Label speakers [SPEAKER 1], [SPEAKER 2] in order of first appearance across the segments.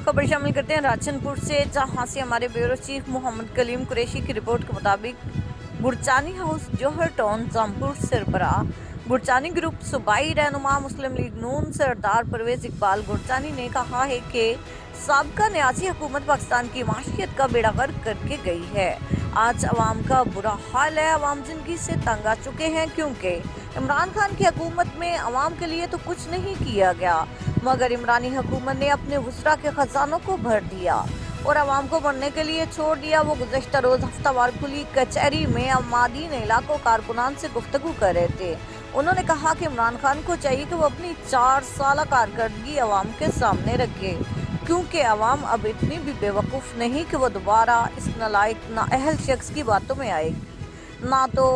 [SPEAKER 1] खबर शामिल करते हैं राजनपुर से, जहां से हमारे ब्यूरो चीफ मोहम्मद कलीम कुरैशी की रिपोर्ट के मुताबिक बुरचानी हाउस जौहर टाउन जामपुर सरबराह बुरचानी ग्रुप सूबाई रहनुमा मुस्लिम लीग नून सरदार परवेज इकबाल बुरचानी ने कहा है कि साबका न्याजी हुकूमत पाकिस्तान की माशियत का बेड़ा गर्क करके गई है। आज अवाम का बुरा हाल है, अवाम जिंदगी से तंग आ चुके हैं, क्योंकि इमरान खान की हुकूमत में अवाम के लिए तो कुछ नहीं किया गया, मगर इमरानी हुकूमत ने अपने वुसरा के खजानों को भर दिया और अवाम को मरने के लिए छोड़ दिया। वो गुज़श्ता रोज हफ्तावार खुली कचहरी में अमादीन इलाकों कारकुनान से गुफ्तगू कर रहे थे। उन्होंने कहा कि इमरान खान को चाहिए कि वो अपनी 4 साल कारकर्दगी अवाम के सामने रखे, क्योंकि अवाम अब इतनी भी बेवकूफ़ नहीं कि वो दोबारा इस नालायक नाअहल शख्स की बातों में आएगी। ना तो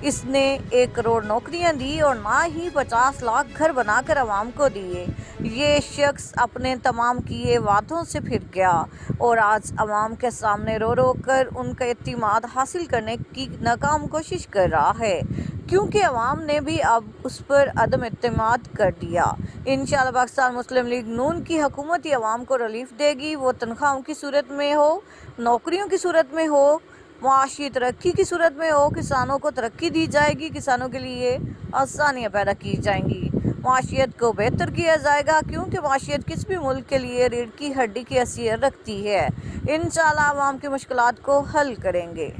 [SPEAKER 1] इसने 1 करोड़ नौकरियां दी और ना ही 50 लाख घर बनाकर अवाम को दिए। ये शख्स अपने तमाम किए वादों से फिर गया और आज अवाम के सामने रो रो कर उनका इत्मीनान हासिल करने की नाकाम कोशिश कर रहा है, क्योंकि अवाम ने भी अब उस पर अदम इत्मीनान कर दिया। इंशाअल्लाह पाकिस्तान मुस्लिम लीग नून की हुकूमत ही अवाम को रिलीफ देगी, वो तनख्वाहों की सूरत में हो, नौकरियों की सूरत में हो, मुआशी तरक्की की सूरत में हो। किसानों को तरक्की दी जाएगी, किसानों के लिए आसानियाँ पैदा की जाएंगी, मुआशियत को बेहतर किया जाएगा, क्योंकि मुआशियत किसी भी मुल्क के लिए रीढ़ की हड्डी की हैसियत रखती है। इंशाअल्लाह अवाम की मुश्किलात को हल करेंगे।